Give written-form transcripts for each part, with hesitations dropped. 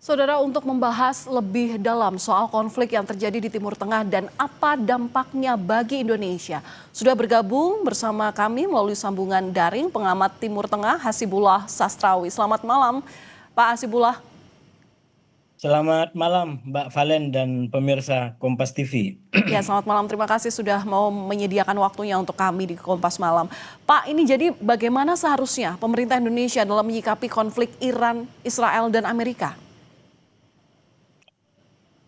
Saudara, untuk membahas lebih dalam soal konflik yang terjadi di Timur Tengah dan apa dampaknya bagi Indonesia, sudah bergabung bersama kami melalui sambungan daring pengamat Timur Tengah Hasibullah Sastrawi. Selamat malam, Pak Hasibullah. Selamat malam Mbak Valen dan pemirsa Kompas TV. Ya, selamat malam. Terima kasih sudah mau menyediakan waktunya untuk kami di Kompas Malam. Pak, ini jadi bagaimana seharusnya pemerintah Indonesia dalam menyikapi konflik Iran, Israel, dan Amerika?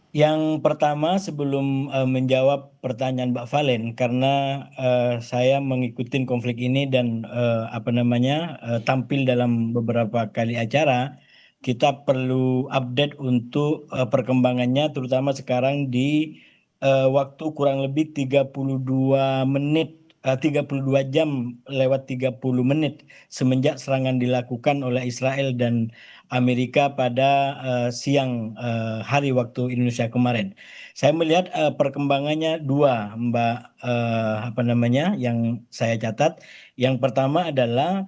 Yang pertama sebelum menjawab pertanyaan Mbak Valen, karena saya mengikuti konflik ini dan tampil dalam beberapa kali acara, kita perlu update untuk perkembangannya, terutama sekarang di waktu kurang lebih 32 menit, 32 jam lewat 30 menit semenjak serangan dilakukan oleh Israel dan Amerika pada siang hari waktu Indonesia kemarin. Saya melihat perkembangannya dua, Mbak, yang saya catat. Yang pertama adalah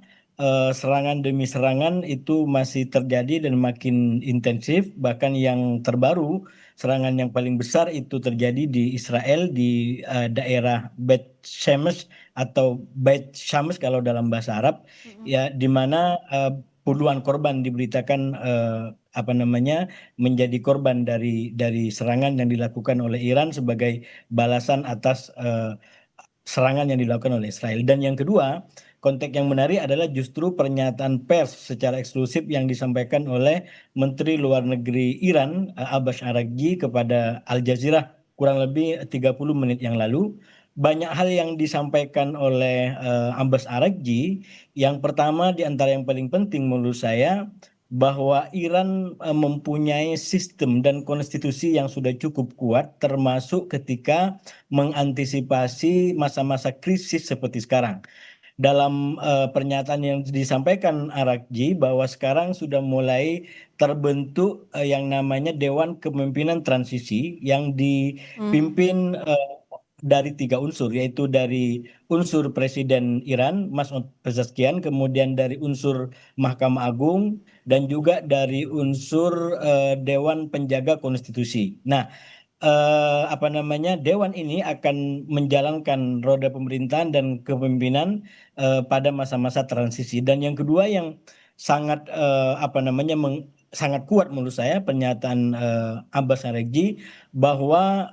serangan demi serangan itu masih terjadi dan makin intensif. Bahkan yang terbaru, serangan yang paling besar itu terjadi di Israel di daerah Beit Shemesh atau Beit Shams kalau dalam bahasa Arab, ya, di mana puluhan korban diberitakan menjadi korban dari serangan yang dilakukan oleh Iran sebagai balasan atas serangan yang dilakukan oleh Israel. Dan yang kedua, konteks yang menarik adalah justru pernyataan pers secara eksklusif yang disampaikan oleh Menteri Luar Negeri Iran Abbas Araghchi kepada Al Jazeera kurang lebih 30 menit yang lalu. Banyak hal yang disampaikan oleh Abbas Araghchi. Yang pertama di antara yang paling penting menurut saya bahwa Iran mempunyai sistem dan konstitusi yang sudah cukup kuat, termasuk ketika mengantisipasi masa-masa krisis seperti sekarang. Dalam pernyataan yang disampaikan Araghchi bahwa sekarang sudah mulai terbentuk yang namanya Dewan Kepemimpinan Transisi yang dipimpin dari tiga unsur, yaitu dari unsur Presiden Iran Mas'ud Pezeshkian, kemudian dari unsur Mahkamah Agung, dan juga dari unsur Dewan Penjaga Konstitusi. Nah, Dewan ini akan menjalankan roda pemerintahan dan kepemimpinan pada masa-masa transisi. Dan yang kedua yang sangat sangat kuat menurut saya pernyataan Abbas Araghchi bahwa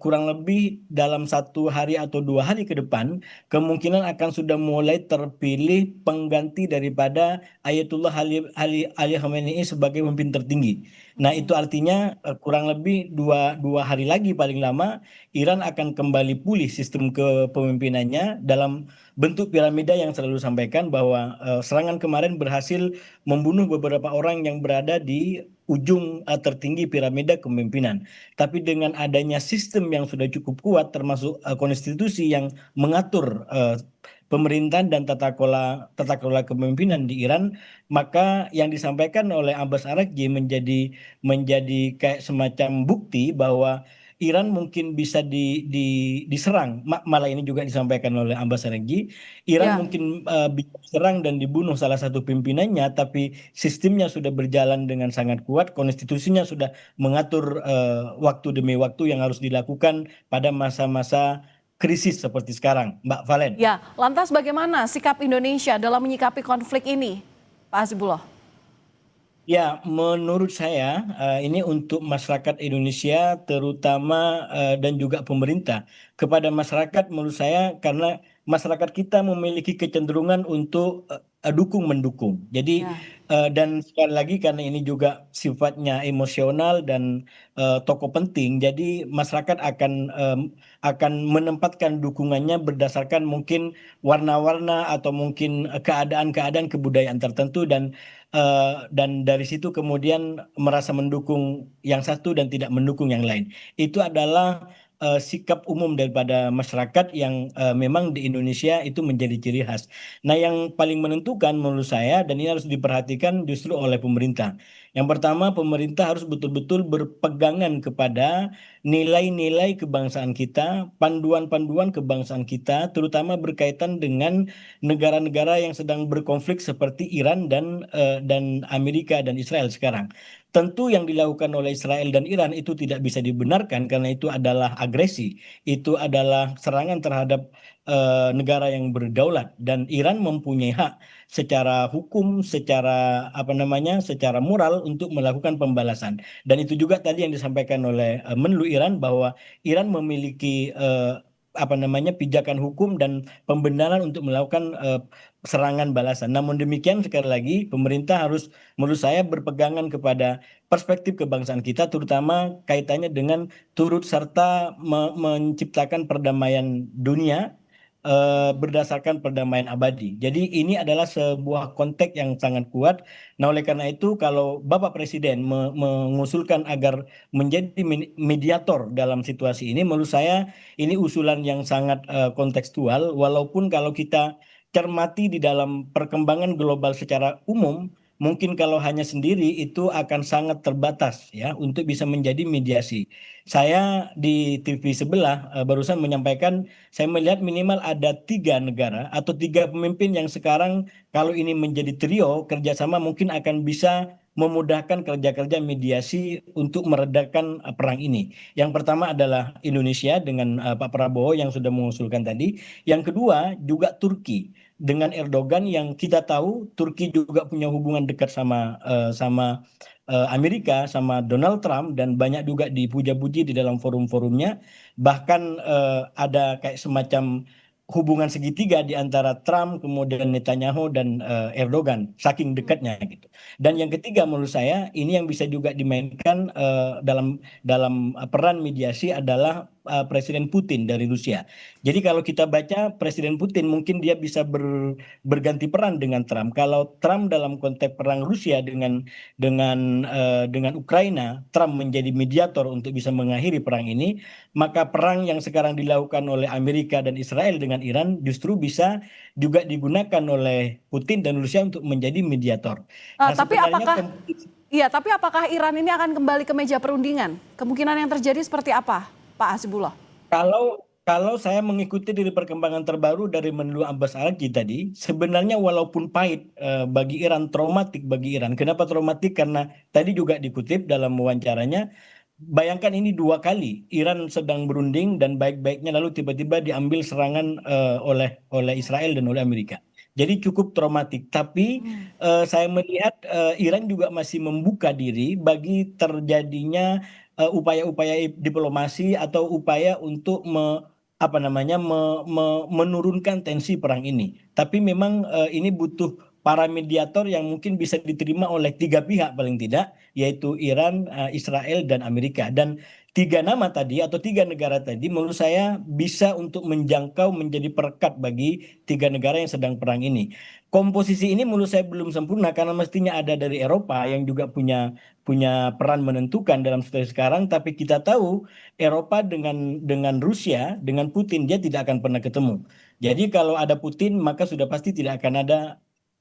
kurang lebih dalam 1 hari atau 2 hari ke depan kemungkinan akan sudah mulai terpilih pengganti daripada Ayatullah Ali Khamenei sebagai pemimpin tertinggi. Nah, itu artinya kurang lebih dua hari lagi paling lama Iran akan kembali pulih sistem kepemimpinannya dalam bentuk piramida yang selalu sampaikan bahwa serangan kemarin berhasil membunuh beberapa orang yang berada di ujung tertinggi piramida kepemimpinan. Tapi dengan adanya sistem yang sudah cukup kuat, termasuk konstitusi yang mengatur pemerintahan dan tata kelola kepemimpinan di Iran, maka yang disampaikan oleh Abbas Araghchi menjadi kayak semacam bukti bahwa Iran mungkin bisa diserang. Malah ini juga disampaikan oleh Abbas Araghchi, Iran Ya. mungkin bisa diserang dan dibunuh salah satu pimpinannya, tapi sistemnya sudah berjalan dengan sangat kuat, konstitusinya sudah mengatur waktu demi waktu yang harus dilakukan pada masa-masa krisis seperti sekarang, Mbak Valen. Ya, lantas bagaimana sikap Indonesia dalam menyikapi konflik ini, Pak Hasibullah? Ya, menurut saya ini untuk masyarakat Indonesia terutama dan juga pemerintah. Kepada masyarakat menurut saya karena masyarakat kita memiliki kecenderungan untuk dukung mendukung. Jadi Ya. dan sekali lagi karena ini juga sifatnya emosional dan tokoh penting, jadi masyarakat akan menempatkan dukungannya berdasarkan mungkin warna-warna atau mungkin keadaan-keadaan kebudayaan tertentu dan dari situ kemudian merasa mendukung yang satu dan tidak mendukung yang lain. Itu adalah sikap umum daripada masyarakat yang memang di Indonesia itu menjadi ciri khas. Nah, yang paling menentukan menurut saya dan ini harus diperhatikan justru oleh pemerintah. Yang pertama, pemerintah harus betul-betul berpegangan kepada nilai-nilai kebangsaan kita, panduan-panduan kebangsaan kita, terutama berkaitan dengan negara-negara yang sedang berkonflik seperti Iran dan Amerika dan Israel sekarang. Tentu yang dilakukan oleh Israel dan Iran itu tidak bisa dibenarkan karena itu adalah agresi, itu adalah serangan terhadap negara yang berdaulat dan Iran mempunyai hak secara hukum, secara apa namanya, secara moral untuk melakukan pembalasan. Dan itu juga tadi yang disampaikan oleh Menlu Iran bahwa Iran memiliki apa namanya pijakan hukum dan pembenaran untuk melakukan serangan balasan. Namun demikian sekali lagi pemerintah harus menurut saya berpegangan kepada perspektif kebangsaan kita terutama kaitannya dengan turut serta menciptakan perdamaian dunia berdasarkan perdamaian abadi. Jadi ini adalah sebuah konteks yang sangat kuat. Nah, oleh karena itu kalau Bapak Presiden mengusulkan agar menjadi mediator dalam situasi ini, menurut saya ini usulan yang sangat kontekstual. Walaupun kalau kita cermati di dalam perkembangan global secara umum, mungkin kalau hanya sendiri itu akan sangat terbatas ya untuk bisa menjadi mediasi. Saya di TV sebelah barusan menyampaikan saya melihat minimal ada 3 negara atau 3 pemimpin yang sekarang kalau ini menjadi trio kerjasama mungkin akan bisa memudahkan kerja-kerja mediasi untuk meredakan perang ini. Yang pertama adalah Indonesia dengan Pak Prabowo yang sudah mengusulkan tadi. Yang kedua juga Turki dengan Erdogan yang kita tahu Turki juga punya hubungan dekat sama Amerika sama Donald Trump dan banyak juga dipuja-puji di dalam forum-forumnya. Bahkan ada kayak semacam hubungan segitiga di antara Trump, kemudian Netanyahu dan Erdogan, saking dekatnya gitu. Dan yang ketiga menurut saya ini yang bisa juga dimainkan dalam dalam peran mediasi adalah Presiden Putin dari Rusia. Jadi kalau kita baca Presiden Putin mungkin dia bisa berganti peran dengan Trump. Kalau Trump dalam konteks perang Rusia dengan Ukraina, Trump menjadi mediator untuk bisa mengakhiri perang ini, maka perang yang sekarang dilakukan oleh Amerika dan Israel dengan Iran justru bisa juga digunakan oleh Putin dan Rusia untuk menjadi mediator. Nah, Tapi sebenarnya apakah Iya, tapi apakah Iran ini akan kembali ke meja perundingan? Kemungkinan yang terjadi seperti apa, Pak Hasibullah? kalau kalau saya mengikuti dari perkembangan terbaru dari Menlu Abbas Araqi tadi, sebenarnya walaupun pahit bagi Iran, traumatik bagi Iran. Kenapa traumatik? Karena tadi juga dikutip dalam wawancaranya, bayangkan ini 2 kali Iran sedang berunding dan baik-baiknya lalu tiba-tiba diambil serangan oleh Israel dan oleh Amerika. Jadi cukup traumatik. Tapi saya melihat Iran juga masih membuka diri bagi terjadinya upaya-upaya diplomasi atau upaya untuk apa namanya menurunkan tensi perang ini. Tapi memang ini butuh para mediator yang mungkin bisa diterima oleh 3 pihak paling tidak, yaitu Iran, Israel, dan Amerika. Dan 3 nama tadi atau 3 negara tadi menurut saya bisa untuk menjangkau menjadi perekat bagi 3 negara yang sedang perang ini. Komposisi ini menurut saya belum sempurna karena mestinya ada dari Eropa yang juga punya punya peran menentukan dalam situasi sekarang. Tapi kita tahu Eropa dengan Rusia, dengan Putin dia tidak akan pernah ketemu. Jadi kalau ada Putin maka sudah pasti tidak akan ada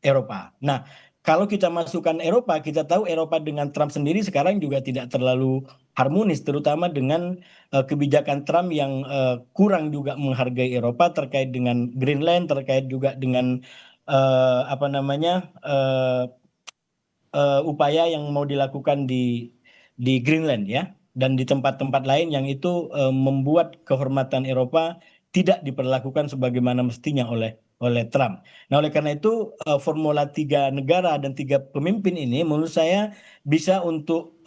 Eropa. Nah, kalau kita masukkan Eropa, kita tahu Eropa dengan Trump sendiri sekarang juga tidak terlalu harmonis, terutama dengan kebijakan Trump yang kurang juga menghargai Eropa terkait dengan Greenland, terkait juga dengan apa namanya upaya yang mau dilakukan di Greenland ya, dan di tempat-tempat lain yang itu membuat kehormatan Eropa tidak diperlakukan sebagaimana mestinya oleh Trump. Nah, oleh karena itu formula 3 negara dan 3 pemimpin ini menurut saya bisa untuk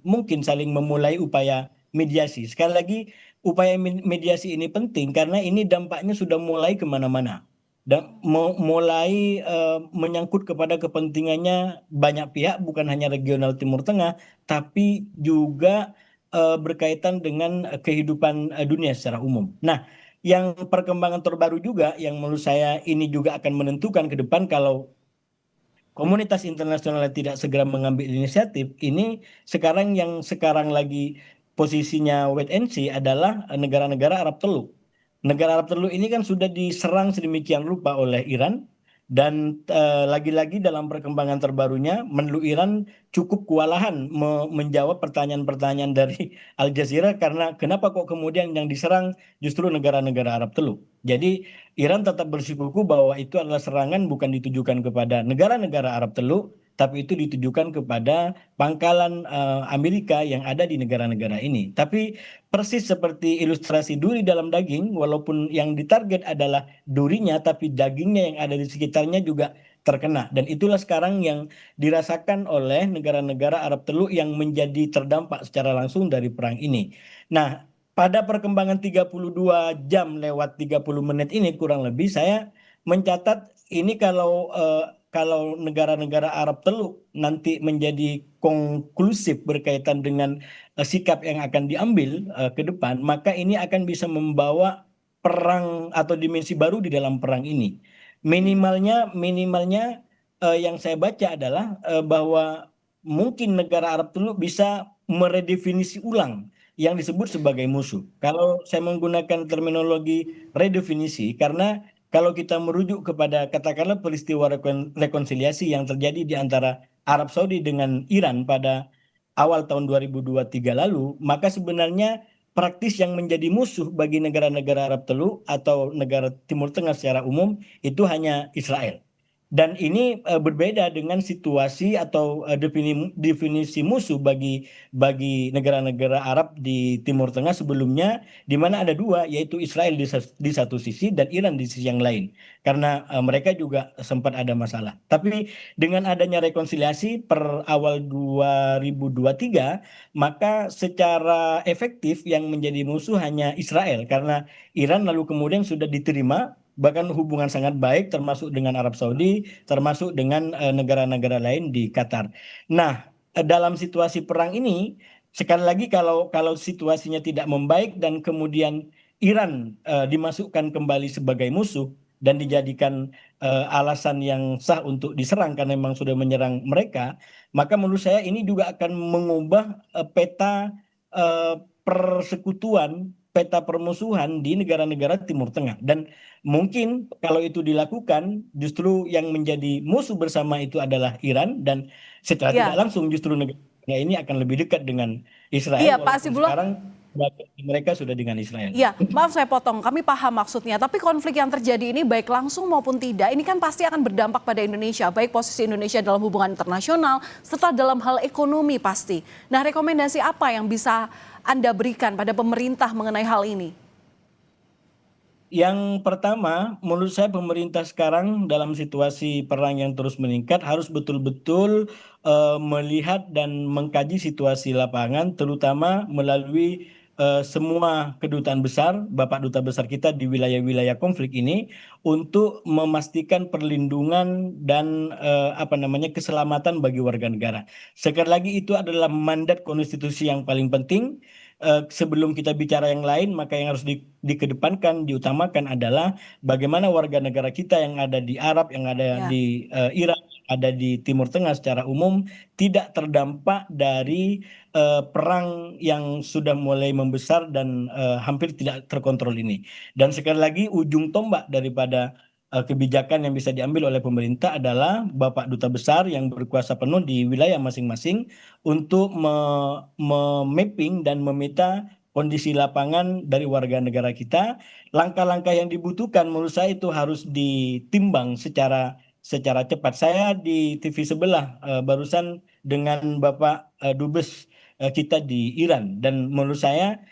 mungkin saling memulai upaya mediasi. Sekali lagi, upaya mediasi ini penting karena ini dampaknya sudah mulai kemana-mana dan mulai menyangkut kepada kepentingannya banyak pihak, bukan hanya regional Timur Tengah, tapi juga berkaitan dengan kehidupan dunia secara umum. Nah, yang perkembangan terbaru juga yang menurut saya ini juga akan menentukan ke depan kalau komunitas internasional tidak segera mengambil inisiatif, ini sekarang lagi posisinya wait and see adalah negara-negara Arab Teluk. Negara Arab Teluk ini kan sudah diserang sedemikian rupa oleh Iran Dan lagi-lagi dalam perkembangan terbarunya, menlu Iran cukup kewalahan menjawab pertanyaan-pertanyaan dari Al Jazeera karena kenapa kok kemudian yang diserang justru negara-negara Arab Teluk. Jadi Iran tetap bersikukuh bahwa itu adalah serangan bukan ditujukan kepada negara-negara Arab Teluk, tapi itu ditujukan kepada pangkalan Amerika yang ada di negara-negara ini. Tapi persis seperti ilustrasi duri dalam daging, walaupun yang ditarget adalah durinya, tapi dagingnya yang ada di sekitarnya juga terkena. Dan itulah sekarang yang dirasakan oleh negara-negara Arab Teluk yang menjadi terdampak secara langsung dari perang ini. Nah, pada perkembangan 32 jam lewat 30 menit ini kurang lebih saya mencatat ini kalau negara-negara Arab Teluk nanti menjadi konklusif berkaitan dengan sikap yang akan diambil ke depan, maka ini akan bisa membawa perang atau dimensi baru di dalam perang ini. Minimalnya yang saya baca adalah bahwa mungkin negara Arab Teluk bisa meredefinisi ulang yang disebut sebagai musuh. Kalau saya menggunakan terminologi redefinisi, karena kalau kita merujuk kepada katakanlah peristiwa rekonsiliasi yang terjadi di antara Arab Saudi dengan Iran pada awal tahun 2023 lalu, maka sebenarnya praktis yang menjadi musuh bagi negara-negara Arab Teluk atau negara Timur Tengah secara umum itu hanya Israel. Dan ini berbeda dengan situasi atau definisi musuh bagi negara-negara Arab di Timur Tengah sebelumnya, di mana ada dua, yaitu Israel di satu sisi dan Iran di sisi yang lain, karena mereka juga sempat ada masalah. Tapi dengan adanya rekonsiliasi per awal 2023, maka secara efektif yang menjadi musuh hanya Israel, karena Iran lalu kemudian sudah diterima bahkan hubungan sangat baik termasuk dengan Arab Saudi, termasuk dengan negara-negara lain di Qatar. Nah, dalam situasi perang ini sekali lagi kalau situasinya tidak membaik dan kemudian Iran dimasukkan kembali sebagai musuh dan dijadikan alasan yang sah untuk diserang karena memang sudah menyerang mereka, maka menurut saya ini juga akan mengubah peta persekutuan, peta permusuhan di negara-negara Timur Tengah. Dan mungkin kalau itu dilakukan, justru yang menjadi musuh bersama itu adalah Iran dan secara tidak Ya, langsung justru negara ini akan lebih dekat dengan Israel, iya Pak walaupun Hasibullah. sekarang mereka sudah dengan Israel. Iya, maaf saya potong, kami paham maksudnya. Tapi konflik yang terjadi ini baik langsung maupun tidak, ini kan pasti akan berdampak pada Indonesia. Baik posisi Indonesia dalam hubungan internasional, serta dalam hal ekonomi pasti. Nah, rekomendasi apa yang bisa Anda berikan pada pemerintah mengenai hal ini? Yang pertama, menurut saya pemerintah sekarang dalam situasi perang yang terus meningkat harus betul-betul melihat dan mengkaji situasi lapangan, terutama melalui semua kedutaan besar, Bapak Duta Besar kita di wilayah-wilayah konflik ini, untuk memastikan perlindungan dan apa namanya keselamatan bagi warga negara. Sekali lagi itu adalah mandat konstitusi yang paling penting. Sebelum kita bicara yang lain, maka yang harus dikedepankan, diutamakan adalah bagaimana warga negara kita yang ada di Arab, yang ada Ya. di Irak, ada di Timur Tengah secara umum tidak terdampak dari perang yang sudah mulai membesar dan hampir tidak terkontrol ini. Dan sekali lagi ujung tombak daripada kebijakan yang bisa diambil oleh pemerintah adalah Bapak Duta Besar yang berkuasa penuh di wilayah masing-masing untuk memapping dan memeta kondisi lapangan dari warga negara kita. Langkah-langkah yang dibutuhkan menurut saya itu harus ditimbang secara cepat. Saya di TV sebelah barusan dengan Bapak Dubes kita di Iran, dan menurut saya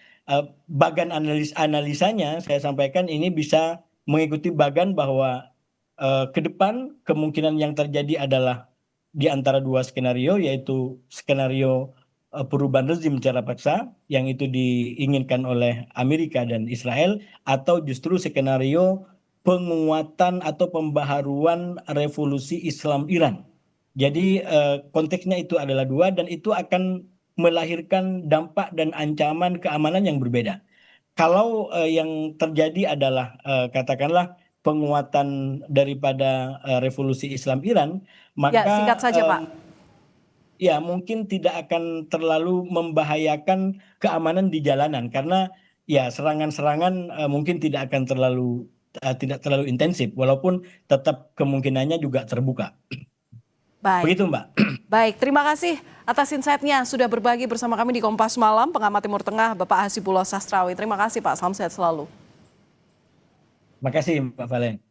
bagan analisanya saya sampaikan ini bisa mengikuti bagan bahwa ke depan kemungkinan yang terjadi adalah di antara dua skenario, yaitu skenario perubahan rezim secara paksa yang itu diinginkan oleh Amerika dan Israel, atau justru skenario penguatan atau pembaharuan revolusi Islam Iran. Jadi konteksnya itu adalah dua dan itu akan melahirkan dampak dan ancaman keamanan yang berbeda. Kalau yang terjadi adalah katakanlah penguatan daripada revolusi Islam Iran, Ya, singkat maka saja Pak. ya mungkin tidak akan terlalu membahayakan keamanan di jalanan karena ya serangan-serangan mungkin tidak akan terlalu tidak terlalu intensif, walaupun tetap kemungkinannya juga terbuka. Baik. Begitu, Mbak. Baik, terima kasih atas insight-nya sudah berbagi bersama kami di Kompas Malam, pengamat Timur Tengah Bapak Hasibullah Sastrawi. Terima kasih Pak, salam sehat selalu. Terima kasih, Mbak Valen.